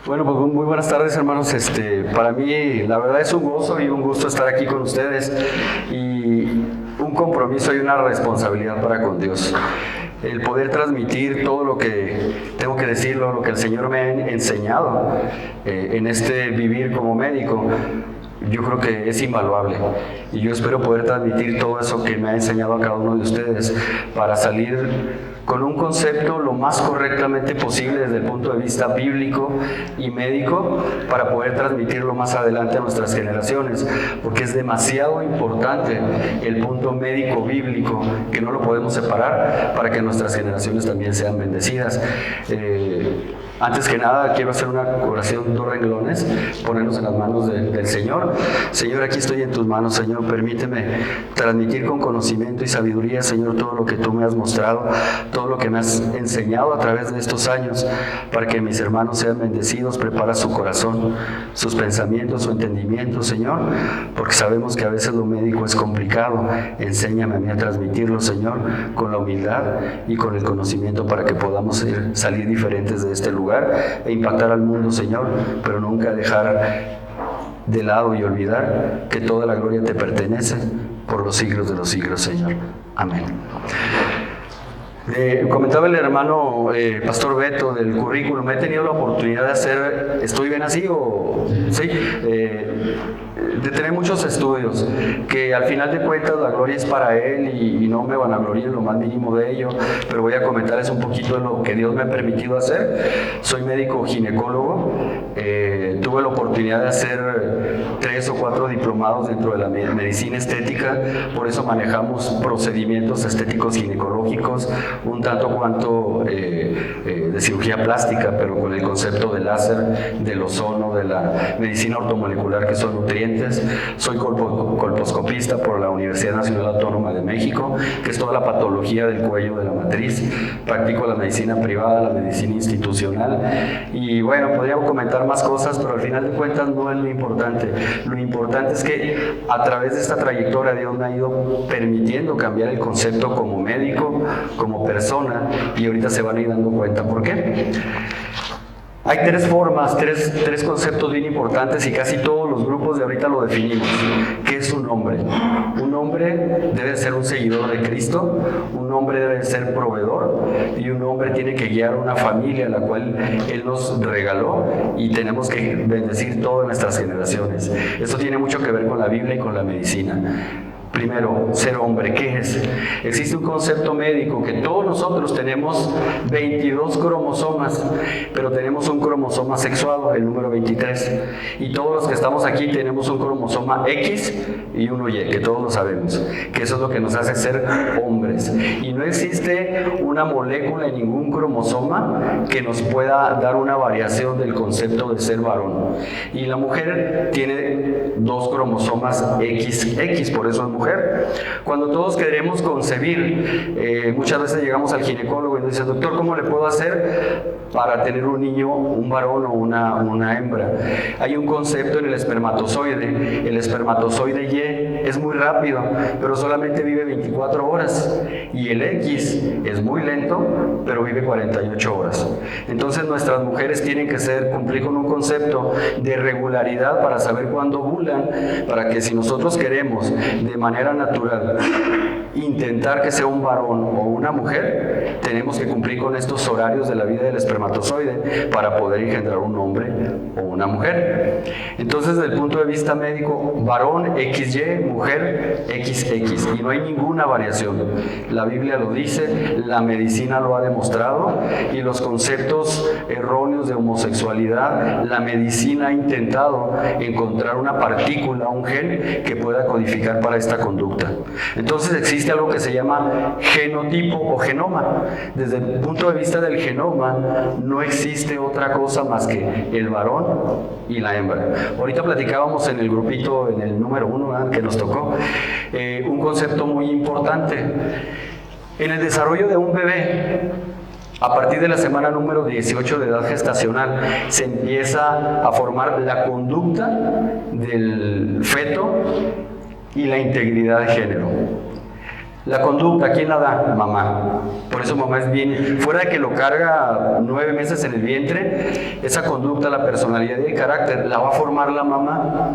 Bueno, pues muy buenas tardes, hermanos. Para mí, la verdad es un gozo y un gusto estar aquí con ustedes y un compromiso y una responsabilidad para con Dios. El poder transmitir todo lo que tengo que decirlo, lo que el Señor me ha enseñado en este vivir como médico. Yo creo que es invaluable y yo espero poder transmitir todo eso que me ha enseñado a cada uno de ustedes para salir con un concepto lo más correctamente posible desde el punto de vista bíblico y médico para poder transmitirlo más adelante a nuestras generaciones, porque es demasiado importante el punto médico bíblico que no lo podemos separar para que nuestras generaciones también sean bendecidas. Antes que nada, quiero hacer una oración, 2 renglones, ponernos en las manos del Señor. Señor, aquí estoy en tus manos, Señor, permíteme transmitir con conocimiento y sabiduría, Señor, todo lo que tú me has mostrado, todo lo que me has enseñado a través de estos años, para que mis hermanos sean bendecidos. Prepara su corazón, sus pensamientos, su entendimiento, Señor, porque sabemos que a veces lo médico es complicado. Enséñame a mí a transmitirlo, Señor, con la humildad y con el conocimiento para que podamos salir diferentes de este lugar e impactar al mundo, Señor, pero nunca dejar de lado y olvidar que toda la gloria te pertenece por los siglos de los siglos, Señor. Amén. Comentaba el hermano Pastor Beto del currículum. He tenido la oportunidad de hacer, ¿estoy bien así o sí? De tener muchos estudios, que al final de cuentas la gloria es para Él y no me vanaglorío en lo más mínimo de ello, pero voy a comentarles un poquito de lo que Dios me ha permitido hacer. Soy médico ginecólogo, tuve la oportunidad de hacer 3 o 4 diplomados dentro de la medicina estética, por eso manejamos procedimientos estéticos ginecológicos, un tanto cuanto de cirugía plástica, pero con el concepto del láser, del ozono, de la medicina ortomolecular, que son nutrientes. Soy colposcopista por la Universidad Nacional Autónoma de México, que es toda la patología del cuello de la matriz. Practico la medicina privada, la medicina institucional y bueno, podría comentar más cosas, pero al final de cuentas no es lo importante. Lo importante es que a través de esta trayectoria Dios me ha ido permitiendo cambiar el concepto como médico, como persona, y ahorita se van a ir dando cuenta por qué. Hay 3 formas, tres conceptos bien importantes y casi todos los grupos de ahorita lo definimos. ¿Qué es un hombre? Un hombre debe ser un seguidor de Cristo, un hombre debe ser proveedor y un hombre tiene que guiar una familia a la cual Él nos regaló y tenemos que bendecir todas nuestras generaciones. Esto tiene mucho que ver con la Biblia y con la medicina. Primero, ser hombre, ¿qué es? Existe un concepto médico que todos nosotros tenemos 22 cromosomas, pero tenemos un cromosoma sexuado, el número 23, y todos los que estamos aquí tenemos un cromosoma X y uno Y, que todos lo sabemos, que eso es lo que nos hace ser hombres. Y no existe una molécula en ningún cromosoma que nos pueda dar una variación del concepto de ser varón. Y la mujer tiene 2 cromosomas XX, por eso es mujer. Cuando todos queremos concebir, muchas veces llegamos al ginecólogo y nos dice: doctor, ¿cómo le puedo hacer para tener un niño, un varón o una hembra? Hay un concepto en el espermatozoide. El espermatozoide Y es muy rápido, pero solamente vive 24 horas. Y el X es muy lento, pero vive 48 horas. Entonces nuestras mujeres tienen que cumplir con un concepto de regularidad para saber cuándo ovulan, para que si nosotros queremos de manera natural intentar que sea un varón o una mujer, tenemos que cumplir con estos horarios de la vida del espermatozoide para poder engendrar un hombre o una mujer. Entonces, desde el punto de vista médico, varón XY, mujer XX, y no hay ninguna variación. La Biblia lo dice, la medicina lo ha demostrado, y los conceptos erróneos de homosexualidad, la medicina ha intentado encontrar una partícula, un gen que pueda codificar para esta conducta. Entonces existe algo que se llama genotipo o genoma. Desde el punto de vista del genoma no existe otra cosa más que el varón y la hembra. Ahorita platicábamos en el grupito, en el número 1 que nos tocó, un concepto muy importante. En el desarrollo de un bebé, a partir de la semana número 18 de edad gestacional, se empieza a formar la conducta del feto y la integridad de género. La conducta, ¿quién la da? Mamá. Por eso mamá es bien, fuera de que lo carga 9 meses en el vientre, esa conducta, la personalidad y el carácter la va a formar la mamá,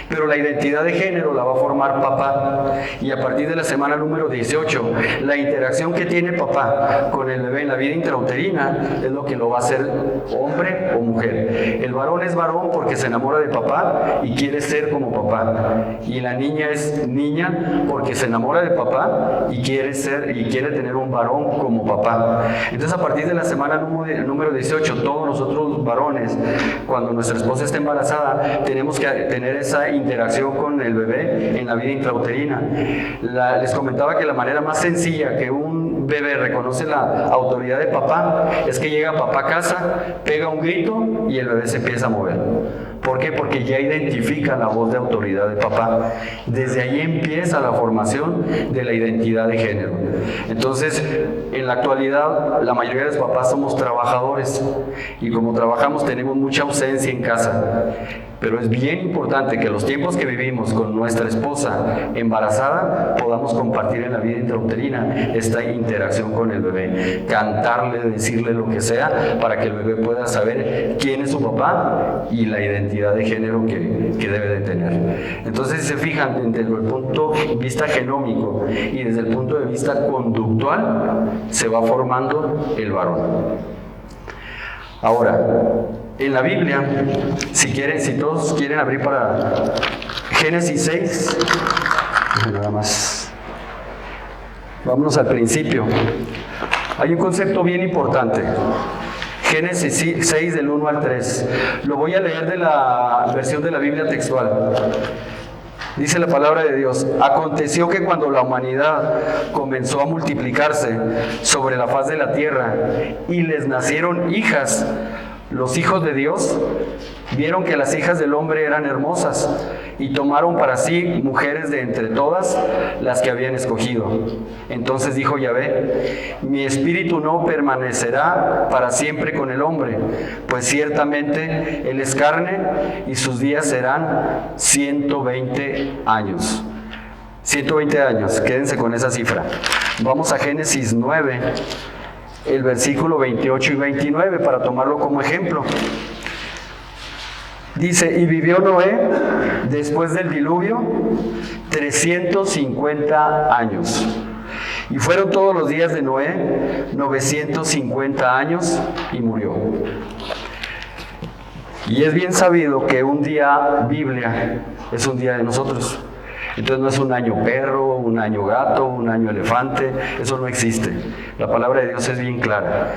pero la identidad de género la va a formar papá. Y a partir de la semana número 18, la interacción que tiene papá con el bebé en la vida intrauterina es lo que lo va a hacer hombre o mujer. El varón es varón porque se enamora de papá y quiere ser como papá, y la niña es niña porque se enamora de papá y quiere tener un varón como papá. Entonces, a partir de la semana número 18, todos nosotros varones, cuando nuestra esposa está embarazada, tenemos que tener esa interacción con el bebé en la vida intrauterina. Les comentaba que la manera más sencilla que un bebé reconoce la autoridad de papá es que llega papá a casa, pega un grito y el bebé se empieza a mover. ¿Por qué? Porque ya identifica la voz de autoridad de papá. Desde ahí empieza la formación de la identidad de género. Entonces, en la actualidad, la mayoría de los papás somos trabajadores y como trabajamos tenemos mucha ausencia en casa. Pero es bien importante que los tiempos que vivimos con nuestra esposa embarazada podamos compartir en la vida intrauterina esta interacción con el bebé, cantarle, decirle lo que sea para que el bebé pueda saber quién es su papá y la identidad de género que debe de tener. Entonces, si se fijan, desde el punto de vista genómico y desde el punto de vista conductual, se va formando el varón. Ahora, en la Biblia, si todos quieren abrir para Génesis 6, nada más, vámonos al principio. Hay un concepto bien importante. Génesis 6 del 1 al 3. Lo voy a leer de la versión de la Biblia textual. Dice la palabra de Dios: aconteció que cuando la humanidad comenzó a multiplicarse sobre la faz de la tierra y les nacieron hijas, los hijos de Dios vieron que las hijas del hombre eran hermosas y tomaron para sí mujeres de entre todas las que habían escogido. Entonces dijo Yahvé: mi espíritu no permanecerá para siempre con el hombre, pues ciertamente él es carne y sus días serán 120 años. 120 años, quédense con esa cifra. Vamos a Génesis 9, el versículo 28 y 29 para tomarlo como ejemplo. Dice: y vivió Noé después del diluvio 350 años. Y fueron todos los días de Noé 950 años y murió. Y es bien sabido que un día Biblia es un día de nosotros. Entonces no es un año perro, un año gato, un año elefante, eso no existe. La palabra de Dios es bien clara.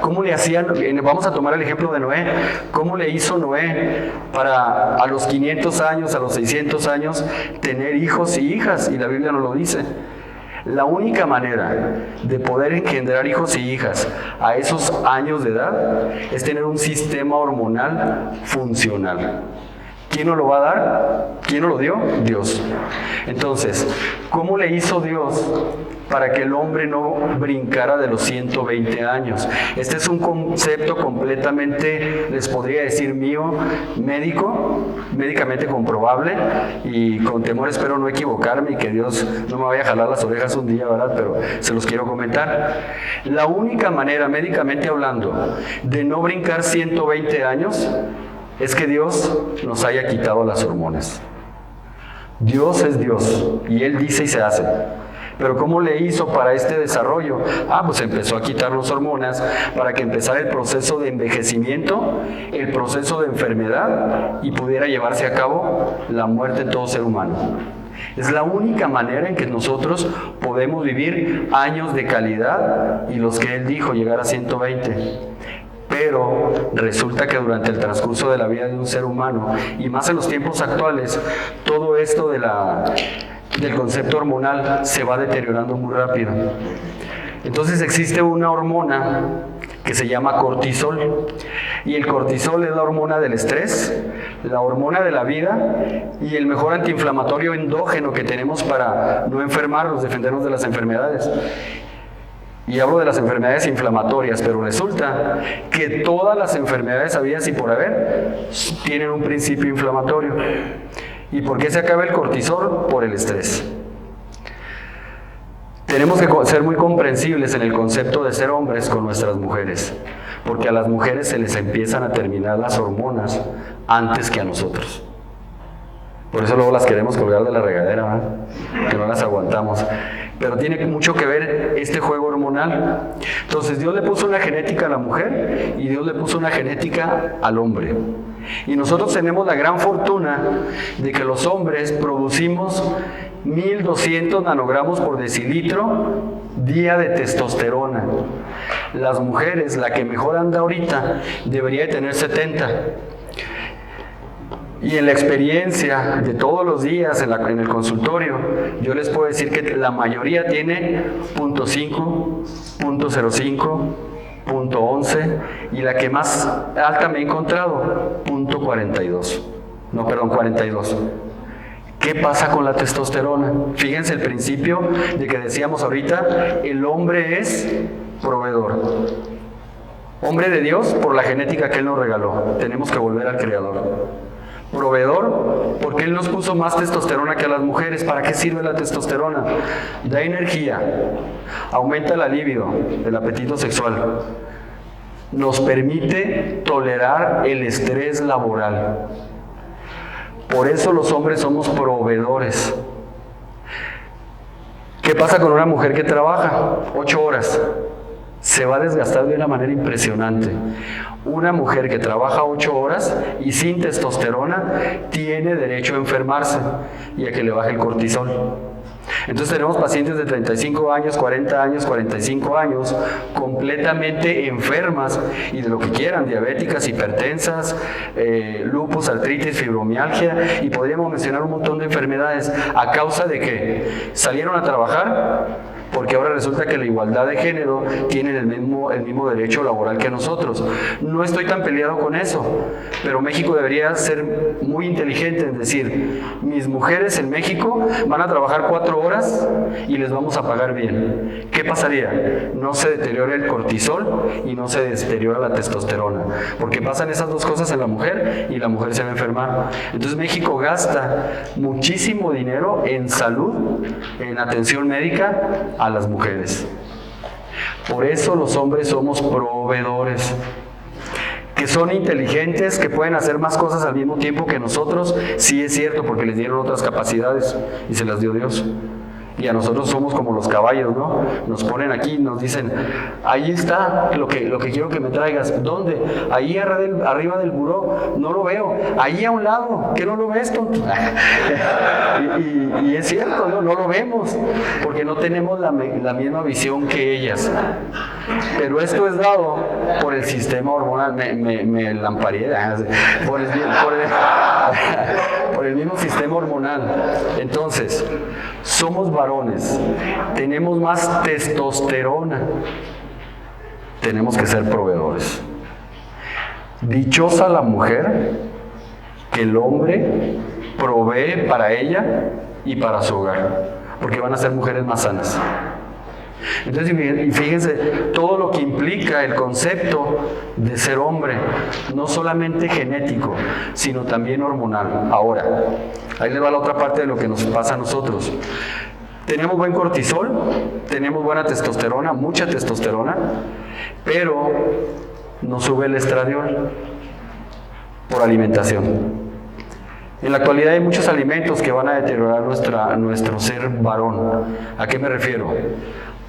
¿Cómo le hacían? Vamos a tomar el ejemplo de Noé. ¿Cómo le hizo Noé para a los 500 años, a los 600 años, tener hijos y hijas? Y la Biblia nos lo dice. La única manera de poder engendrar hijos y hijas a esos años de edad es tener un sistema hormonal funcional. ¿Quién nos lo va a dar? ¿Quién nos lo dio? Dios. Entonces, ¿cómo le hizo Dios para que el hombre no brincara de los 120 años? Este es un concepto completamente, les podría decir mío, médicamente comprobable, y con temor espero no equivocarme y que Dios no me vaya a jalar las orejas un día, ¿verdad? Pero se los quiero comentar. La única manera, médicamente hablando, de no brincar 120 años es que Dios nos haya quitado las hormonas. Dios es Dios y Él dice y se hace. Pero ¿cómo le hizo para este desarrollo? Pues empezó a quitar las hormonas para que empezara el proceso de envejecimiento, el proceso de enfermedad y pudiera llevarse a cabo la muerte en todo ser humano. Es la única manera en que nosotros podemos vivir años de calidad y los que Él dijo, llegar a 120. Pero resulta que durante el transcurso de la vida de un ser humano, y más en los tiempos actuales, todo esto del concepto hormonal se va deteriorando muy rápido. Entonces existe una hormona que se llama cortisol, y el cortisol es la hormona del estrés, la hormona de la vida y el mejor antiinflamatorio endógeno que tenemos para no enfermarnos, defendernos de las enfermedades. Y hablo de las enfermedades inflamatorias, pero resulta que todas las enfermedades habidas y por haber tienen un principio inflamatorio. ¿Y por qué se acaba el cortisol? Por el estrés. Tenemos que ser muy comprensibles en el concepto de ser hombres con nuestras mujeres, porque a las mujeres se les empiezan a terminar las hormonas antes que a nosotros. Por eso luego las queremos colgar de la regadera, ¿verdad? Que no las aguantamos. Pero tiene mucho que ver este juego hormonal. Entonces Dios le puso una genética a la mujer y Dios le puso una genética al hombre. Y nosotros tenemos la gran fortuna de que los hombres producimos 1200 nanogramos por decilitro día de testosterona. Las mujeres, la que mejor anda ahorita, debería de tener 70. Y en la experiencia de todos los días en el consultorio, yo les puedo decir que la mayoría tiene 0.5, 0.05, 0.11 y la que más alta me he encontrado, 0.42. No, perdón, 42. ¿Qué pasa con la testosterona? Fíjense el principio de que decíamos ahorita, el hombre es proveedor. Hombre de Dios por la genética que Él nos regaló. Tenemos que volver al Creador. Proveedor, porque Él nos puso más testosterona que a las mujeres. ¿Para qué sirve la testosterona? Da energía, aumenta la libido, el apetito sexual, nos permite tolerar el estrés laboral. Por eso los hombres somos proveedores. ¿Qué pasa con una mujer que trabaja 8 horas? Se va a desgastar de una manera impresionante. Una mujer que trabaja 8 horas y sin testosterona tiene derecho a enfermarse y a que le baje el cortisol. Entonces tenemos pacientes de 35 años, 40 años, 45 años, completamente enfermas y de lo que quieran, diabéticas, hipertensas, lupus, artritis, fibromialgia, y podríamos mencionar un montón de enfermedades a causa de que salieron a trabajar, porque ahora resulta que la igualdad de género tienen el mismo derecho laboral que nosotros. No estoy tan peleado con eso, pero México debería ser muy inteligente en decir, mis mujeres en México van a trabajar 4 horas y les vamos a pagar bien. ¿Qué pasaría? No se deteriora el cortisol y no se deteriora la testosterona, porque pasan esas dos cosas en la mujer y la mujer se va a enfermar. Entonces México gasta muchísimo dinero en salud, en atención médica a las mujeres. Por eso los hombres somos proveedores, que son inteligentes, que pueden hacer más cosas al mismo tiempo que nosotros. Sí es cierto, porque les dieron otras capacidades y se las dio Dios. Y a nosotros somos como los caballos, ¿no? Nos ponen aquí, nos dicen, ahí está lo que quiero que me traigas. ¿Dónde? Ahí arriba del buró. No lo veo. Ahí a un lado. ¿Qué no lo ves, tonto? y es cierto, ¿no? No lo vemos, porque no tenemos la misma visión que ellas. Pero esto es dado por el sistema hormonal. Me lamparé por el mismo sistema hormonal. Entonces, somos varones, tenemos más testosterona, tenemos que ser proveedores. Dichosa la mujer que el hombre provee para ella y para su hogar, porque van a ser mujeres más sanas. Entonces, y fíjense todo lo que implica el concepto de ser hombre, no solamente genético, sino también hormonal. Ahora, ahí le va la otra parte de lo que nos pasa a nosotros. Tenemos buen cortisol, tenemos buena testosterona, mucha testosterona, pero nos sube el estradiol por alimentación. En la actualidad hay muchos alimentos que van a deteriorar nuestro ser varón. ¿A qué me refiero?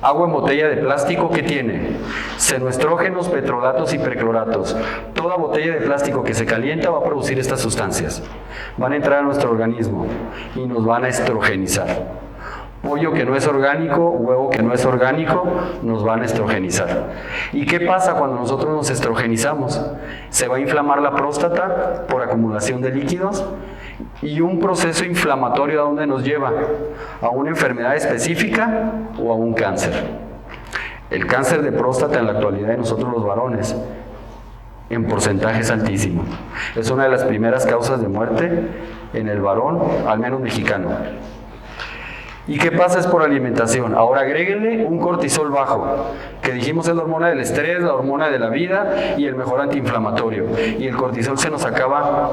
Agua en botella de plástico, ¿qué tiene? Senoestrógenos, petrolatos y percloratos. Toda botella de plástico que se calienta va a producir estas sustancias. Van a entrar a nuestro organismo y nos van a estrogenizar. Pollo que no es orgánico, huevo que no es orgánico, nos van a estrogenizar. ¿Y qué pasa cuando nosotros nos estrogenizamos? Se va a inflamar la próstata por acumulación de líquidos. Y un proceso inflamatorio, ¿a dónde nos lleva? ¿A una enfermedad específica o a un cáncer? El cáncer de próstata en la actualidad de nosotros los varones, en porcentaje es altísimo. Es una de las primeras causas de muerte en el varón, al menos mexicano. ¿Y qué pasa? Es por alimentación. Ahora agréguenle un cortisol bajo, que dijimos es la hormona del estrés, la hormona de la vida y el mejor antiinflamatorio. Y el cortisol se nos acaba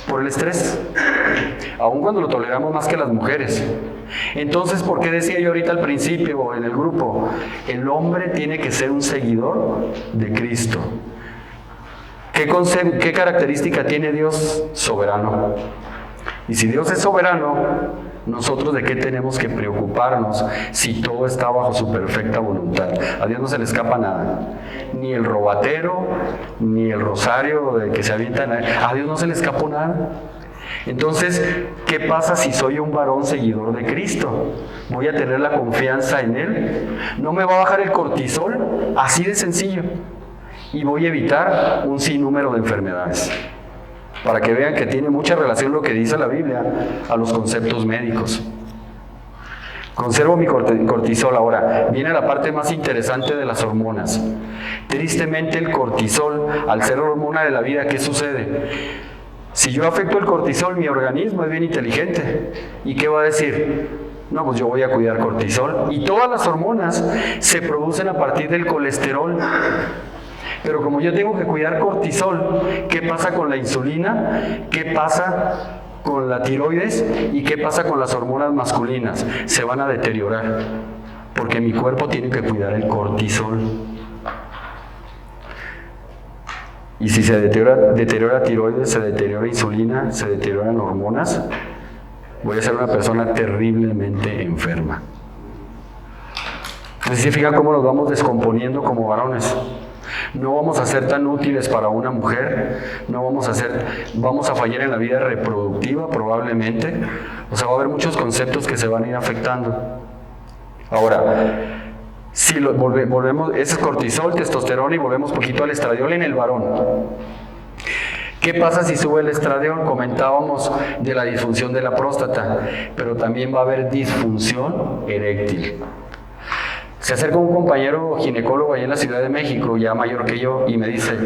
por el estrés, aun cuando lo toleramos más que las mujeres. Entonces, ¿por qué decía yo ahorita al principio en el grupo? El hombre tiene que ser un seguidor de Cristo. ¿Qué característica tiene Dios? Soberano. Y si Dios es soberano, nosotros de qué tenemos que preocuparnos si todo está bajo su perfecta voluntad. A Dios no se le escapa nada, ni el robatero, ni el rosario de que se avientan, a Dios no se le escapó nada. Entonces, ¿qué pasa si soy un varón seguidor de Cristo? Voy a tener la confianza en Él, no me va a bajar el cortisol, así de sencillo, y voy a evitar un sinnúmero de enfermedades. Para que vean que tiene mucha relación lo que dice la Biblia a los conceptos médicos. Conservo mi cortisol. Ahora, viene la parte más interesante de las hormonas. Tristemente el cortisol, al ser hormona de la vida, ¿qué sucede? Si yo afecto el cortisol, mi organismo es bien inteligente. ¿Y qué va a decir? No, pues yo voy a cuidar cortisol. Y todas las hormonas se producen a partir del colesterol. Pero como yo tengo que cuidar cortisol, ¿qué pasa con la insulina? ¿Qué pasa con la tiroides? ¿Y qué pasa con las hormonas masculinas? Se van a deteriorar, porque mi cuerpo tiene que cuidar el cortisol. Y si se deteriora tiroides, se deteriora insulina, se deterioran hormonas, voy a ser una persona terriblemente enferma. Entonces, ¿se fijan cómo nos vamos descomponiendo como varones? No vamos a ser tan útiles para una mujer, vamos a fallar en la vida reproductiva probablemente. O sea, va a haber muchos conceptos que se van a ir afectando. Ahora, si volvemos, ese es cortisol, testosterona, y volvemos poquito al estradiol en el varón. ¿Qué pasa si sube el estradiol? Comentábamos de la disfunción de la próstata, pero también va a haber disfunción eréctil. Se acerca un compañero ginecólogo allá en la Ciudad de México, ya mayor que yo, y me dice: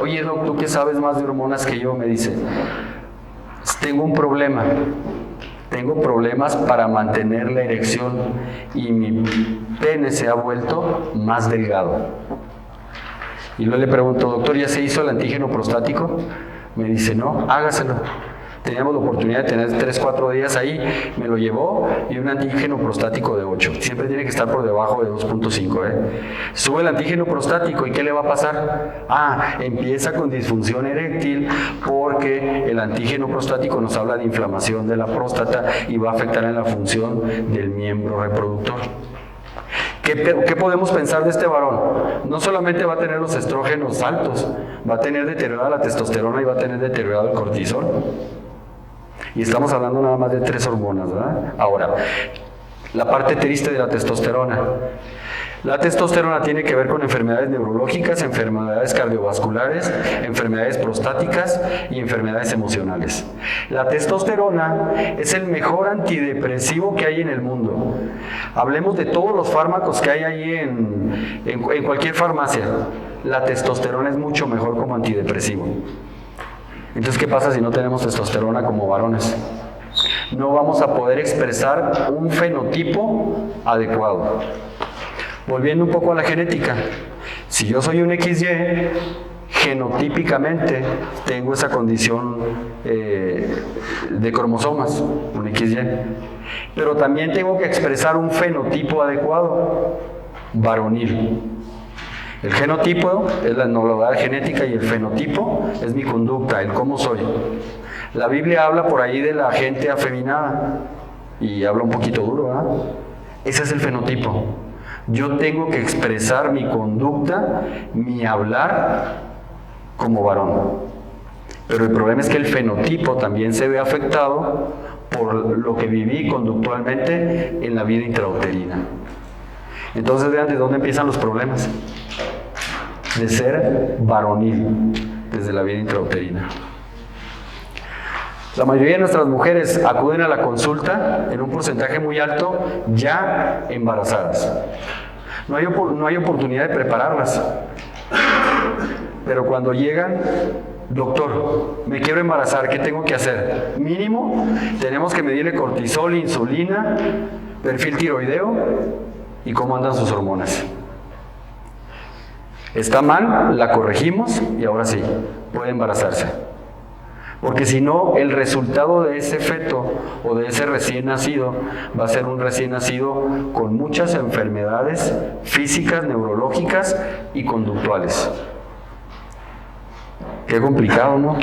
oye, Doc, ¿tú qué sabes más de hormonas que yo? Me dice: tengo un problema. Tengo problemas para mantener la erección y mi pene se ha vuelto más delgado. Y luego le pregunto: doctor, ¿ya se hizo el antígeno prostático? Me dice: no, hágaselo. Teníamos la oportunidad de tener 3-4 días ahí, me lo llevó, y un antígeno prostático de 8. Siempre tiene que estar por debajo de 2.5. Sube el antígeno prostático, ¿y qué le va a pasar? Empieza con disfunción eréctil, porque el antígeno prostático nos habla de inflamación de la próstata y va a afectar en la función del miembro reproductor. ¿Qué podemos pensar de este varón? No solamente va a tener los estrógenos altos, va a tener deteriorada la testosterona y va a tener deteriorado el cortisol. Y estamos hablando nada más de 3 hormonas, ¿verdad? Ahora, la parte triste de la testosterona. La testosterona tiene que ver con enfermedades neurológicas, enfermedades cardiovasculares, enfermedades prostáticas y enfermedades emocionales. La testosterona es el mejor antidepresivo que hay en el mundo. Hablemos de todos los fármacos que hay ahí en cualquier farmacia. La testosterona es mucho mejor como antidepresivo. Entonces, ¿qué pasa si no tenemos testosterona como varones? No vamos a poder expresar un fenotipo adecuado. Volviendo un poco a la genética, si yo soy un XY, genotípicamente tengo esa condición de cromosomas, un XY, pero también tengo que expresar un fenotipo adecuado, varonil. El genotipo es la novedad genética y el fenotipo es mi conducta, el cómo soy. La Biblia habla por ahí de la gente afeminada y habla un poquito duro, ¿verdad? Ese es el fenotipo. Yo tengo que expresar mi conducta, mi hablar como varón. Pero el problema es que el fenotipo también se ve afectado por lo que viví conductualmente en la vida intrauterina. Entonces vean de dónde empiezan los problemas. De ser varonil desde la vida intrauterina. La mayoría de nuestras mujeres acuden a la consulta en un porcentaje muy alto ya embarazadas. No hay oportunidad de prepararlas. Pero cuando llegan: doctor, me quiero embarazar, ¿qué tengo que hacer? Mínimo, tenemos que medirle cortisol, insulina, perfil tiroideo y cómo andan sus hormonas. Está mal, la corregimos y ahora sí, puede embarazarse. Porque si no, el resultado de ese feto o de ese recién nacido va a ser un recién nacido con muchas enfermedades físicas, neurológicas y conductuales. Qué complicado, ¿no?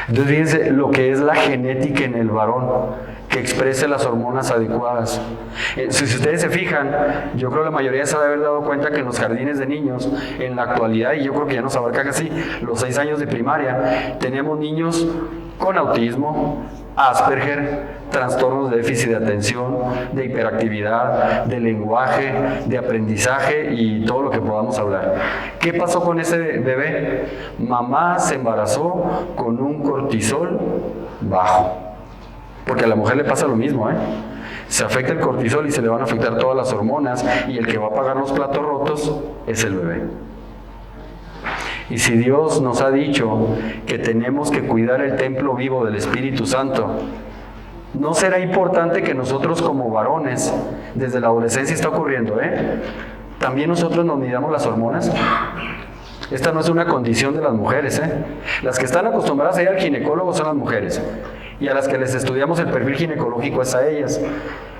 Entonces fíjense lo que es la genética en el varón, que exprese las hormonas adecuadas. Si ustedes se fijan, yo creo que la mayoría se ha de haber dado cuenta que en los jardines de niños, en la actualidad, y yo creo que ya nos abarca casi los 6 años de primaria, tenemos niños con autismo, Asperger, trastornos de déficit de atención, de hiperactividad, de lenguaje, de aprendizaje y todo lo que podamos hablar. ¿Qué pasó con ese bebé? Mamá se embarazó con un cortisol bajo. Porque a la mujer le pasa lo mismo, Se afecta el cortisol y se le van a afectar todas las hormonas y el que va a pagar los platos rotos es el bebé. Y si Dios nos ha dicho que tenemos que cuidar el templo vivo del Espíritu Santo, ¿no será importante que nosotros como varones, desde la adolescencia está ocurriendo, también nosotros nos midamos las hormonas? Esta no es una condición de las mujeres, Las que están acostumbradas a ir al ginecólogo son las mujeres. Y a las que les estudiamos el perfil ginecológico es a ellas.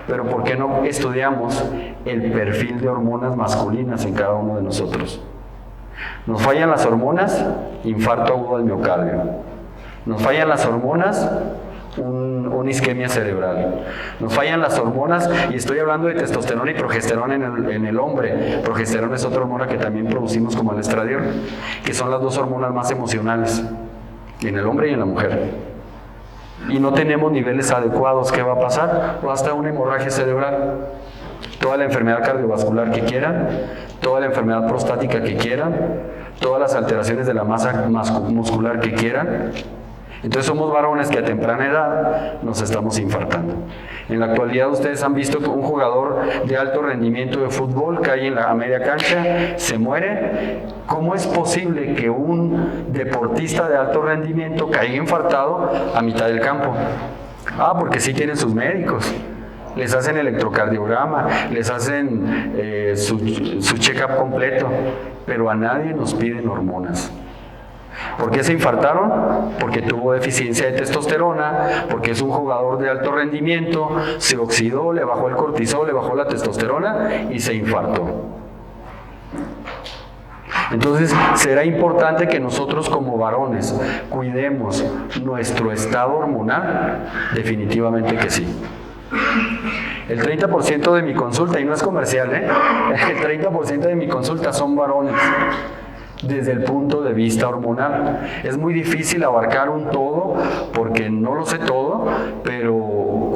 Pero ¿por qué no estudiamos el perfil de hormonas masculinas en cada uno de nosotros? Nos fallan las hormonas, infarto agudo del miocardio. Nos fallan las hormonas, una isquemia cerebral. Nos fallan las hormonas, y estoy hablando de testosterona y progesterona en el hombre. Progesterona es otra hormona que también producimos como el estradiol, que son las dos hormonas más emocionales, en el hombre y en la mujer. Y no tenemos niveles adecuados, ¿qué va a pasar? O hasta una hemorragia cerebral. Toda la enfermedad cardiovascular que quieran, toda la enfermedad prostática que quieran, todas las alteraciones de la masa muscular que quieran. Entonces somos varones que a temprana edad nos estamos infartando. En la actualidad ustedes han visto que un jugador de alto rendimiento de fútbol cae a media cancha, se muere. ¿Cómo es posible que un deportista de alto rendimiento caiga infartado a mitad del campo? Porque sí tienen sus médicos. Les hacen electrocardiograma, les hacen su check-up completo, pero a nadie nos piden hormonas. ¿Por qué se infartaron? Porque tuvo deficiencia de testosterona, porque es un jugador de alto rendimiento, se oxidó, le bajó el cortisol, le bajó la testosterona y se infartó. Entonces, ¿será importante que nosotros como varones cuidemos nuestro estado hormonal? Definitivamente que sí. El 30% de mi consulta, y no es comercial, el 30% de mi consulta son varones. Desde el punto de vista hormonal. Es muy difícil abarcar un todo porque no lo sé todo, pero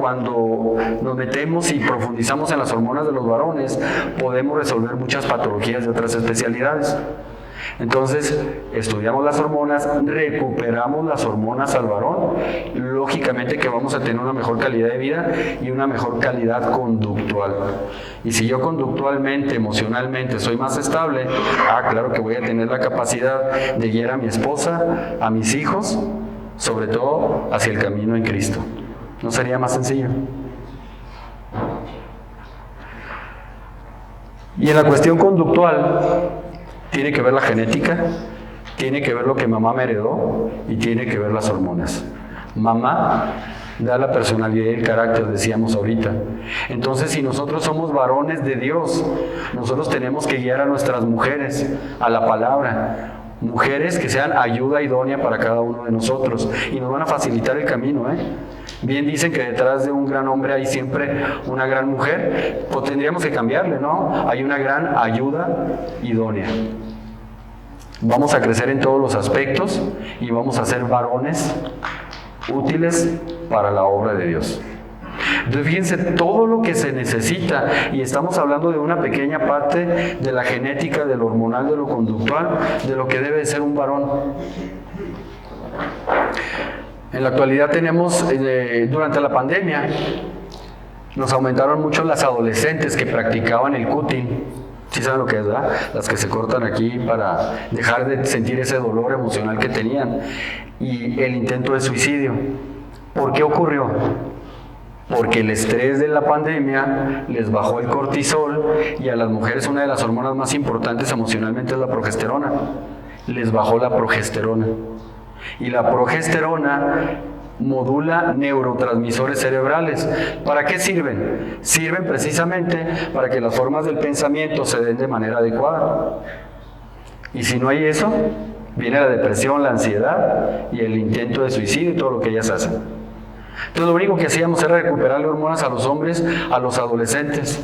cuando nos metemos y profundizamos en las hormonas de los varones, podemos resolver muchas patologías de otras especialidades. Entonces, estudiamos las hormonas, recuperamos las hormonas al varón, lógicamente que vamos a tener una mejor calidad de vida y una mejor calidad conductual. Y si yo conductualmente, emocionalmente soy más estable, claro que voy a tener la capacidad de guiar a mi esposa, a mis hijos, sobre todo hacia el camino en Cristo. ¿No sería más sencillo? Y en la cuestión conductual, tiene que ver la genética, tiene que ver lo que mamá me heredó y tiene que ver las hormonas. Mamá da la personalidad y el carácter, decíamos ahorita. Entonces, si nosotros somos varones de Dios, nosotros tenemos que guiar a nuestras mujeres a la palabra. Mujeres que sean ayuda idónea para cada uno de nosotros y nos van a facilitar el camino, Bien dicen que detrás de un gran hombre hay siempre una gran mujer, pues tendríamos que cambiarle, ¿no? Hay una gran ayuda idónea. Vamos a crecer en todos los aspectos y vamos a ser varones útiles para la obra de Dios. Entonces fíjense todo lo que se necesita, y estamos hablando de una pequeña parte de la genética, de lo hormonal, de lo conductual, de lo que debe ser un varón. En la actualidad tenemos, durante la pandemia, nos aumentaron mucho las adolescentes que practicaban el cutting. ¿Sí saben lo que es, verdad? Las que se cortan aquí para dejar de sentir ese dolor emocional que tenían. Y el intento de suicidio. ¿Por qué ocurrió? porque el estrés de la pandemia les bajó el cortisol y a las mujeres una de las hormonas más importantes emocionalmente es la progesterona. Les bajó la progesterona. Y la progesterona modula neurotransmisores cerebrales. ¿Para qué sirven? Sirven precisamente para que las formas del pensamiento se den de manera adecuada. Y si no hay eso, viene la depresión, la ansiedad y el intento de suicidio y todo lo que ellas hacen. Entonces lo único que hacíamos era recuperarle hormonas a los hombres, a los adolescentes.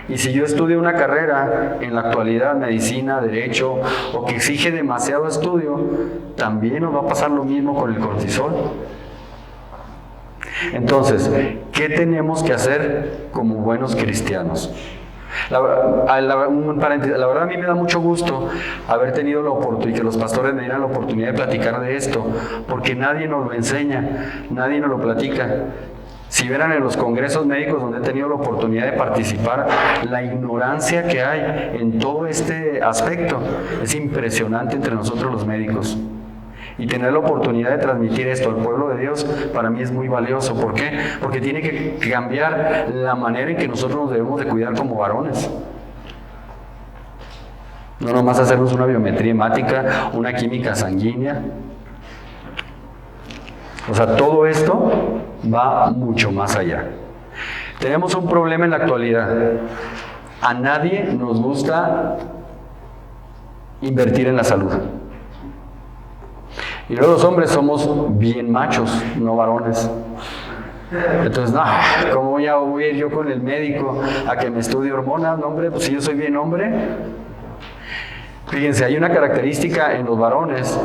Y si yo estudio una carrera en la actualidad, medicina, derecho, o que exige demasiado estudio, también nos va a pasar lo mismo con el cortisol. Entonces, ¿qué tenemos que hacer como buenos cristianos? Un paréntesis, la verdad a mí me da mucho gusto haber tenido la oportunidad y que los pastores me dieran la oportunidad de platicar de esto, porque nadie nos lo enseña, nadie nos lo platica. Si vieran en los congresos médicos donde he tenido la oportunidad de participar, la ignorancia que hay en todo este aspecto es impresionante entre nosotros los médicos. Y tener la oportunidad de transmitir esto al pueblo de Dios para mí es muy valioso. ¿Por qué? Porque tiene que cambiar la manera en que nosotros nos debemos de cuidar como varones. No nomás hacernos una biometría hemática, una química sanguínea. O sea, todo esto va mucho más allá. Tenemos un problema en la actualidad. A nadie nos gusta invertir en la salud. Y luego los hombres somos bien machos, no varones. Entonces, no, ¿cómo voy a ir yo con el médico a que me estudie hormonas? No, hombre, pues si yo soy bien hombre. Fíjense, hay una característica en los varones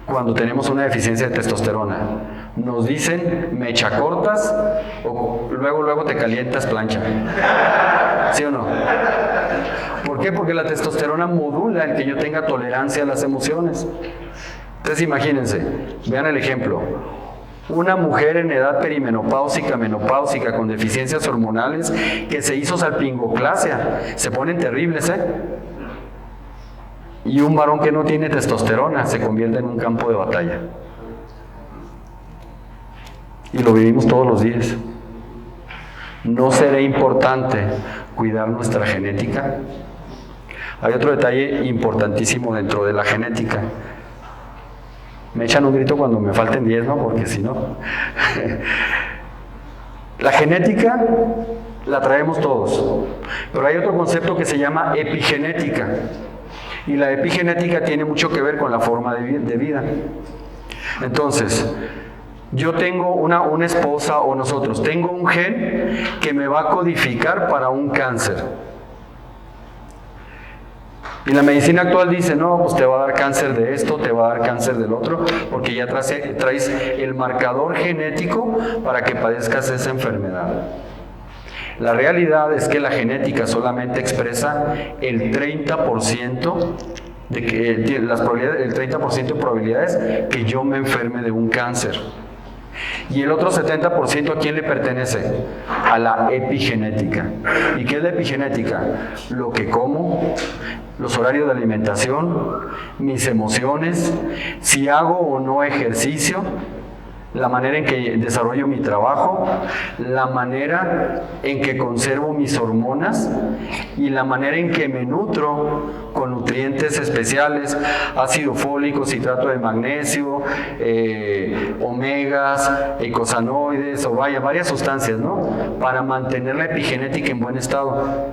cuando tenemos una deficiencia de testosterona. Nos dicen mecha cortas o luego te calientas plancha. ¿Sí o no? ¿Por qué? Porque la testosterona modula el que yo tenga tolerancia a las emociones. Entonces imagínense, vean el ejemplo. Una mujer en edad perimenopáusica, menopáusica, con deficiencias hormonales, que se hizo salpingoclasia, se ponen terribles, ¿eh? Y un varón que no tiene testosterona se convierte en un campo de batalla. Y lo vivimos todos los días. ¿No será importante cuidar nuestra genética? Hay otro detalle importantísimo dentro de la genética. Me echan un grito cuando me falten 10, ¿no? Porque si no... La genética la traemos todos, pero hay otro concepto que se llama epigenética. Y la epigenética tiene mucho que ver con la forma de vida. Entonces, yo tengo una esposa o nosotros, tengo un gen que me va a codificar para un cáncer. Y la medicina actual dice, no, pues te va a dar cáncer de esto, te va a dar cáncer del otro, porque ya traes el marcador genético para que padezcas esa enfermedad. La realidad es que la genética solamente expresa el 30% de que las probabilidades, el 30% de probabilidades que yo me enferme de un cáncer. Y el otro 70% ¿a quién le pertenece? A la epigenética. ¿Y qué es la epigenética? Lo que como, los horarios de alimentación, mis emociones, si hago o no ejercicio, la manera en que desarrollo mi trabajo, la manera en que conservo mis hormonas y la manera en que me nutro con nutrientes especiales, ácido fólico, citrato de magnesio, omegas, eicosanoides, o varias sustancias, ¿no? Para mantener la epigenética en buen estado.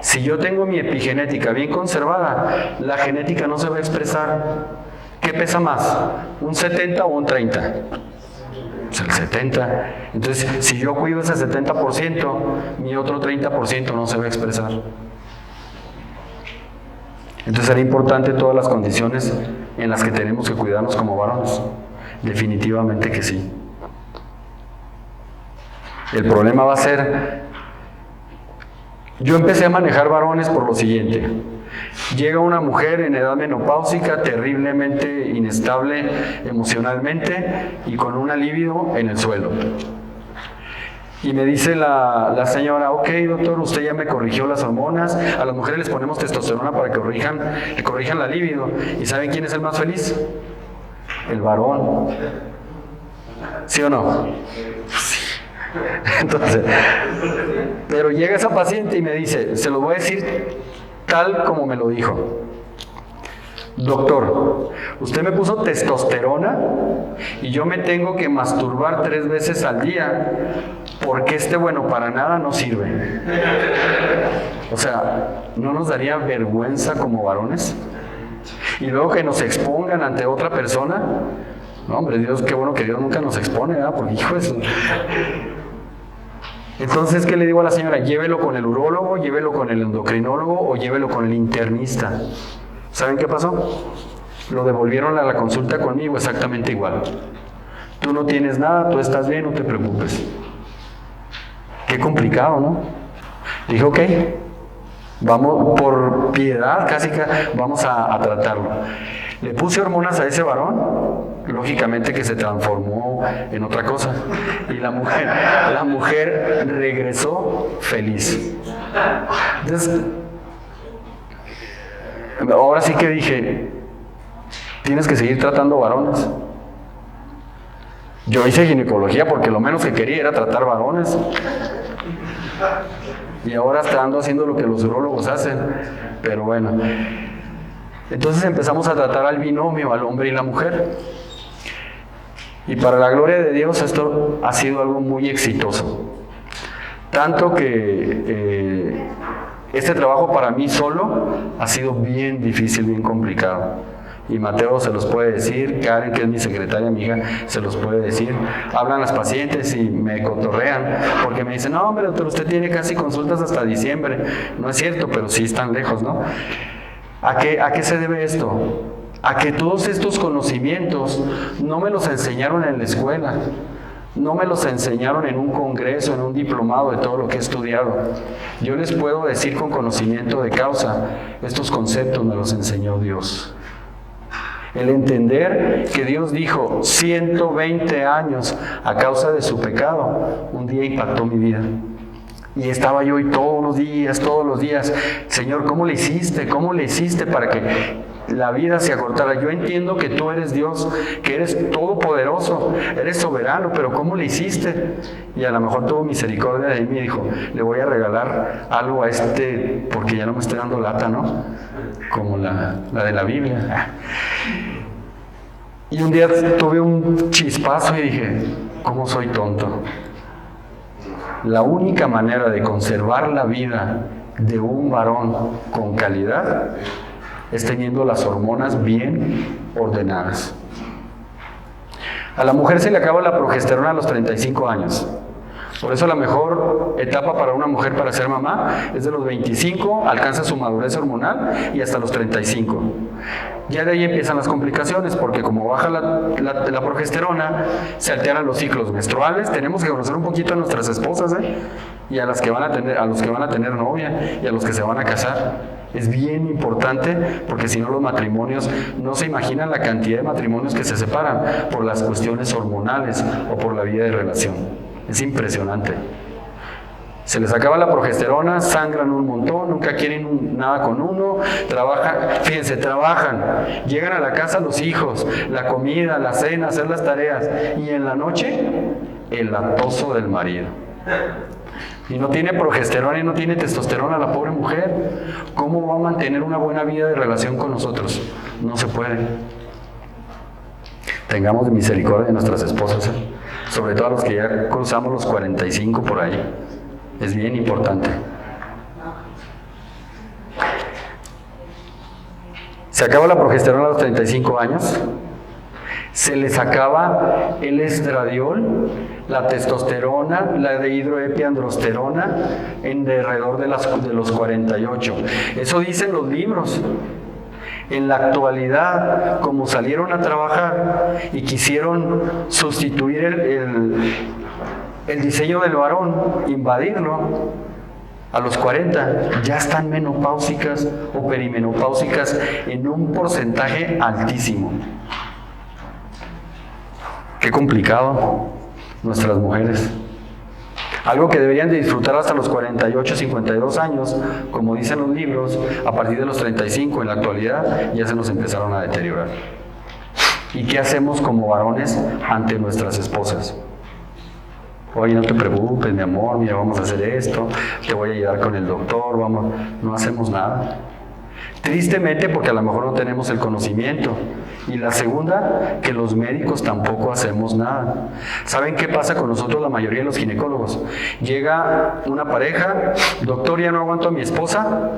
Si yo tengo mi epigenética bien conservada, la genética no se va a expresar. ¿Qué pesa más? ¿Un 70 o un 30? Pues el 70. Entonces, si yo cuido ese 70%, mi otro 30% no se va a expresar. Entonces, era importante todas las condiciones en las que tenemos que cuidarnos como varones. Definitivamente que sí. El problema va a ser... Yo empecé a manejar varones por lo siguiente. Llega una mujer en edad menopáusica, terriblemente inestable emocionalmente y con una libido en el suelo. Y me dice la señora, ok doctor, usted ya me corrigió las hormonas, a las mujeres les ponemos testosterona para que corrijan la libido. ¿Y saben quién es el más feliz? El varón. ¿Sí o no? Sí. Entonces, pero llega esa paciente y me dice, se lo voy a decir tal como me lo dijo. Doctor, usted me puso testosterona y yo me tengo que masturbar 3 veces al día porque bueno para nada no sirve. O sea, ¿no nos daría vergüenza como varones? Y luego que nos expongan ante otra persona. No, hombre, Dios, qué bueno que Dios nunca nos expone, ¿verdad? Porque hijo eso. Entonces, ¿qué le digo a la señora? Llévelo con el urólogo, llévelo con el endocrinólogo o llévelo con el internista. ¿Saben qué pasó? Lo devolvieron a la consulta conmigo exactamente igual. Tú no tienes nada, tú estás bien, no te preocupes. Qué complicado, ¿no? Dije, ok, vamos por piedad, casi vamos a tratarlo. Le puse hormonas a ese varón, lógicamente que se transformó en otra cosa. Y la mujer regresó feliz. Entonces, ahora sí que dije, tienes que seguir tratando varones. Yo hice ginecología porque lo menos que quería era tratar varones. Y ahora ando haciendo lo que los urólogos hacen. Pero bueno. Entonces empezamos a tratar al binomio, al hombre y la mujer. Y para la gloria de Dios esto ha sido algo muy exitoso. Tanto que este trabajo para mí solo ha sido bien difícil, bien complicado. Y Mateo se los puede decir, Karen, que es mi secretaria, mi hija, se los puede decir. Hablan las pacientes y me cotorrean, porque me dicen, no, hombre, doctor, usted tiene casi consultas hasta diciembre. No es cierto, pero sí están lejos, ¿no? ¿A qué se debe esto? A que todos estos conocimientos no me los enseñaron en la escuela, no me los enseñaron en un congreso, en un diplomado de todo lo que he estudiado. Yo les puedo decir con conocimiento de causa, estos conceptos me los enseñó Dios. El entender que Dios dijo 120 años a causa de su pecado, un día impactó mi vida. Y estaba yo y todos los días, Señor, ¿cómo le hiciste? ¿Cómo le hiciste para que la vida se acortara? Yo entiendo que tú eres Dios, que eres todopoderoso, eres soberano, pero ¿cómo le hiciste? Y a lo mejor tuvo misericordia de mí y dijo, le voy a regalar algo a porque ya no me estoy dando lata, ¿no? Como la de la Biblia. Y un día tuve un chispazo y dije, ¿cómo soy tonto? La única manera de conservar la vida de un varón con calidad es teniendo las hormonas bien ordenadas. A la mujer se le acaba la progesterona a los 35 años. Por eso la mejor etapa para una mujer para ser mamá es de los 25, alcanza su madurez hormonal y hasta los 35. Ya de ahí empiezan las complicaciones, porque como baja la progesterona, se alteran los ciclos menstruales. Tenemos que conocer un poquito a nuestras esposas, y a los que van a tener novia y a los que se van a casar. Es bien importante, porque si no los matrimonios, no se imaginan la cantidad de matrimonios que se separan por las cuestiones hormonales o por la vida de relación. Es impresionante. Se les acaba la progesterona, sangran un montón, nunca quieren nada con uno, trabajan, llegan a la casa los hijos, la comida, la cena, hacer las tareas, y en la noche, el atoso del marido. Y no tiene progesterona y no tiene testosterona la pobre mujer. ¿Cómo va a mantener una buena vida de relación con nosotros? No se puede. Tengamos misericordia de nuestras esposas, sobre todo a los que ya cruzamos los 45 por ahí. Es bien importante. Se acaba la progesterona a los 35 años. Se les acaba el estradiol, la testosterona, la dehidroepiandrosterona en alrededor de los 48. Eso dicen los libros. En la actualidad, como salieron a trabajar y quisieron sustituir el diseño del varón, invadirlo, a los 40 ya están menopáusicas o perimenopáusicas en un porcentaje altísimo. Qué complicado, nuestras mujeres. Algo que deberían de disfrutar hasta los 48, 52 años, como dicen los libros, a partir de los 35 en la actualidad ya se nos empezaron a deteriorar. ¿Y qué hacemos como varones ante nuestras esposas? Oye, no te preocupes, mi amor, mira, vamos a hacer esto, te voy a ayudar con el doctor, vamos, no hacemos nada. Tristemente porque a lo mejor no tenemos el conocimiento. Y la segunda, que los médicos tampoco hacemos nada. ¿Saben qué pasa con nosotros, la mayoría de los ginecólogos? Llega una pareja, doctor, ya no aguanto a mi esposa,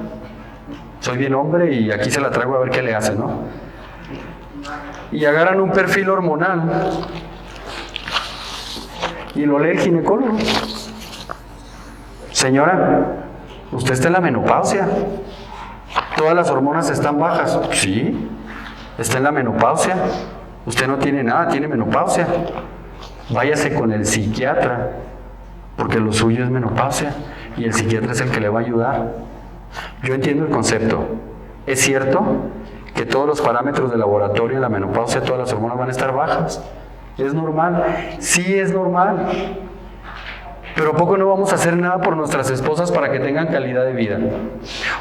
soy bien hombre y aquí se la traigo a ver qué le hace, ¿no? Y agarran un perfil hormonal y lo lee el ginecólogo. Señora, usted está en la menopausia. ¿Todas las hormonas están bajas? Sí, está en la menopausia. Usted no tiene nada, tiene menopausia. Váyase con el psiquiatra, porque lo suyo es menopausia y el psiquiatra es el que le va a ayudar. Yo entiendo el concepto. Es cierto que todos los parámetros de laboratorio en la menopausia, todas las hormonas van a estar bajas. ¿Es normal? Sí, es normal. Pero ¿a poco no vamos a hacer nada por nuestras esposas para que tengan calidad de vida?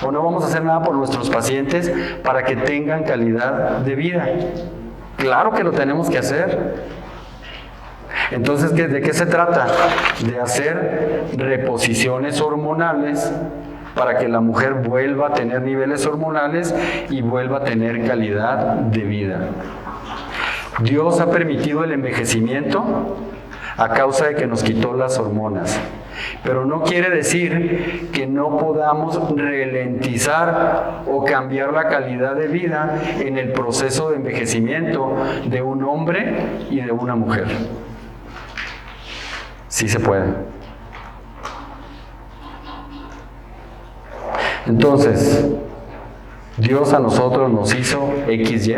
¿O no vamos a hacer nada por nuestros pacientes para que tengan calidad de vida? Claro que lo tenemos que hacer. Entonces, ¿de qué se trata? De hacer reposiciones hormonales para que la mujer vuelva a tener niveles hormonales y vuelva a tener calidad de vida. Dios ha permitido el envejecimiento a causa de que nos quitó las hormonas. Pero no quiere decir que no podamos ralentizar o cambiar la calidad de vida en el proceso de envejecimiento de un hombre y de una mujer. Sí se puede. Entonces, Dios a nosotros nos hizo XY,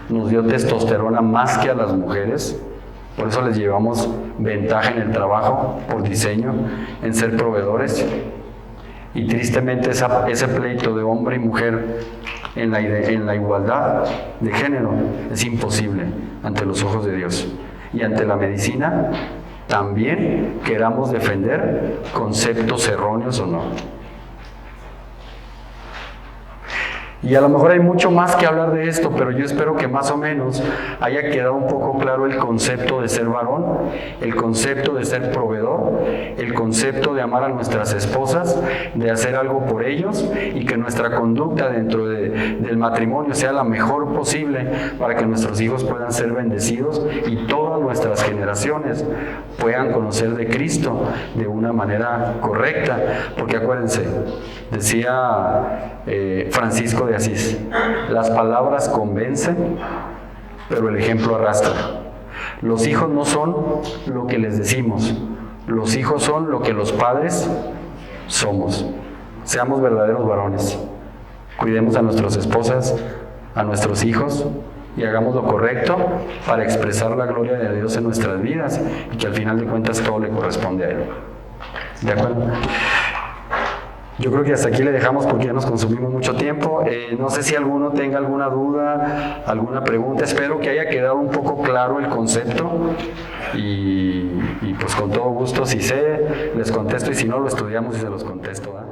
nos dio testosterona más que a las mujeres. Por eso les llevamos ventaja en el trabajo, por diseño, en ser proveedores. Y tristemente ese pleito de hombre y mujer en la igualdad de género es imposible ante los ojos de Dios. Y ante la medicina también queramos defender conceptos erróneos o no. Y a lo mejor hay mucho más que hablar de esto, pero yo espero que más o menos haya quedado un poco claro el concepto de ser varón, el concepto de ser proveedor, el concepto de amar a nuestras esposas, de hacer algo por ellos y que nuestra conducta dentro del matrimonio sea la mejor posible para que nuestros hijos puedan ser bendecidos y todas nuestras generaciones puedan conocer de Cristo de una manera correcta. Porque acuérdense, decía Francisco de Asís, las palabras convencen, pero el ejemplo arrastra. Los hijos no son lo que les decimos, los hijos son lo que los padres somos. Seamos verdaderos varones, cuidemos a nuestras esposas, a nuestros hijos y hagamos lo correcto para expresar la gloria de Dios en nuestras vidas y que al final de cuentas todo le corresponde a Él. ¿De acuerdo? Yo creo que hasta aquí le dejamos porque ya nos consumimos mucho tiempo. No sé si alguno tenga alguna duda, alguna pregunta. Espero que haya quedado un poco claro el concepto y pues con todo gusto, si sé, les contesto y si no, lo estudiamos y se los contesto, ¿eh?